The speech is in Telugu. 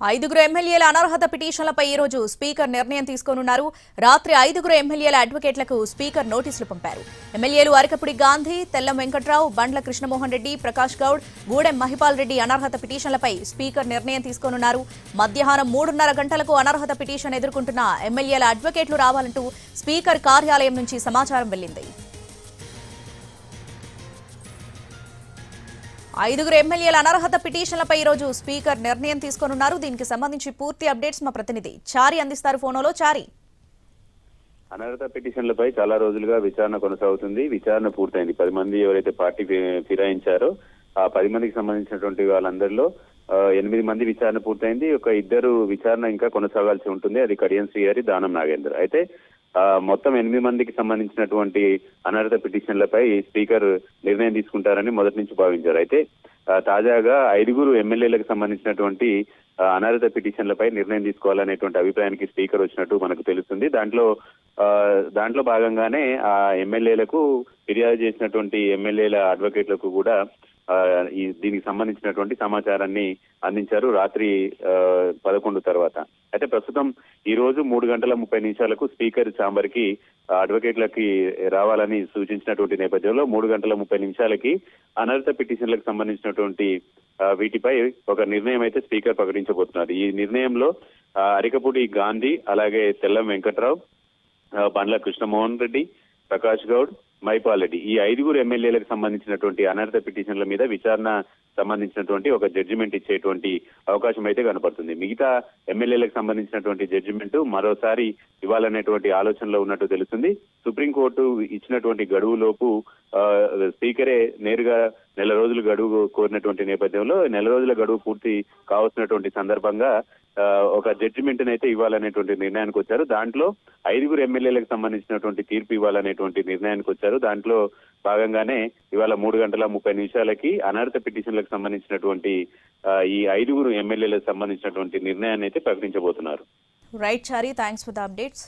ఐదుగురు ఎమ్మెల్యేల అనర్హత పిటిషన్లపై ఈ రోజు స్పీకర్ నిర్ణయం తీసుకోనున్నారు. రాత్రి ఐదుగురు ఎమ్మెల్యేల అడ్వకేట్లకు స్పీకర్ నోటీసులు పంపారు. ఎమ్మెల్యేలు అరకపుడి గాంధీ, తెల్లం వెంకట్రావు, బండ్ల కృష్ణమోహన్ రెడ్డి, ప్రకాష్ గౌడ్, గూడెం మహిపాల్ రెడ్డి అనర్హత పిటిషన్లపై స్పీకర్ నిర్ణయం తీసుకోనున్నారు. మధ్యాహ్నం 3:30 గంటలకు అనర్హత పిటిషన్ ఎదుర్కొంటున్న ఎమ్మెల్యేల అడ్వకేట్లు రావాలంటూ స్పీకర్ కార్యాలయం నుంచి సమాచారం వెళ్లింది. ఐదుగురు ఎమ్మెల్యేల అనర్హత పిటిషన్లపై ఈ రోజు స్పీకర్ నిర్ణయం తీసుకోనున్నారు. దీనికి సంబంధించి పూర్తి అప్డేట్స్ మా ప్రతినిధి చారి అందిస్తారు. ఫోన్లో చారి. అనర్హత పిటిషన్లపై చాలా రోజులుగా విచారణ కొనసాగుతుంది. విచారణ పూర్తయింది. 10 మంది ఎవరైతే పార్టీ ఫిరాయించారో ఆ 10 మందికి సంబంధించినటువంటి వాళ్ళందరిలో 8 మంది విచారణ పూర్తయింది. ఒక 2 విచారణ ఇంకా కొనసాగాల్సి ఉంటుంది. అది కడియం శ్రీహరి, దానం నాగేందర్. అయితే మొత్తం 8 మందికి సంబంధించినటువంటి అనర్హత పిటిషన్లపై స్పీకర్ నిర్ణయం తీసుకుంటారని మొదటి నుంచి భావించారు. అయితే తాజాగా 5 ఎమ్మెల్యేలకు సంబంధించినటువంటి అనర్హత పిటిషన్లపై నిర్ణయం తీసుకోవాలనేటువంటి అభిప్రాయానికి స్పీకర్ వచ్చినట్టు మనకు తెలుస్తుంది. దాంట్లో భాగంగానే ఆ ఎమ్మెల్యేలకు ఫిర్యాదు చేసినటువంటి ఎమ్మెల్యేల అడ్వకేట్లకు కూడా దీనికి సంబంధించినటువంటి సమాచారాన్ని అందించారు రాత్రి 11 తర్వాత. అయితే ప్రస్తుతం ఈ రోజు 3:30 స్పీకర్ ఛాంబర్ కి అడ్వకేట్లకి రావాలని సూచించినటువంటి నేపథ్యంలో 3:30 అనర్హత పిటిషన్లకు సంబంధించినటువంటి వీటిపై ఒక నిర్ణయం అయితే స్పీకర్ ప్రకటించబోతున్నారు. ఈ నిర్ణయంలో అరికపూడి గాంధీ, అలాగే తెల్లం వెంకట్రావు, బండ్ల కృష్ణమోహన్ రెడ్డి, ప్రకాష్ గౌడ్, మైపాల్ రెడ్డి, ఈ 5 ఎమ్మెల్యేలకు సంబంధించినటువంటి అనర్హత పిటిషన్ల మీద విచారణ సంబంధించినటువంటి ఒక జడ్జిమెంట్ ఇచ్చేటువంటి అవకాశం అయితే కనపడుతుంది. మిగతా ఎమ్మెల్యేలకు సంబంధించినటువంటి జడ్జిమెంట్ మరోసారి ఇవ్వాలనేటువంటి ఆలోచనలో ఉన్నట్టు తెలుస్తుంది. సుప్రీంకోర్టు ఇచ్చినటువంటి గడువులోపు స్పీకరే నేరుగా నెల రోజులు గడువు కోరినటువంటి నేపథ్యంలో నెల రోజుల గడువు పూర్తి కావాల్సినటువంటి సందర్భంగా ఒక జడ్జిమెంట్ అయితే ఇవ్వాలనేటువంటి నిర్ణయానికి వచ్చారు. దాంట్లో 5 ఎమ్మెల్యేలకు సంబంధించినటువంటి తీర్పు ఇవ్వాలనేటువంటి నిర్ణయానికి వచ్చారు. దాంట్లో భాగంగానే ఇవాళ 3:30 అనర్హత పిటిషన్లకు సంబంధించినటువంటి ఈ 5 ఎమ్మెల్యేలకు సంబంధించినటువంటి నిర్ణయాన్ని అయితే ప్రకటించబోతున్నారు. Right Chari, thanks for the updates.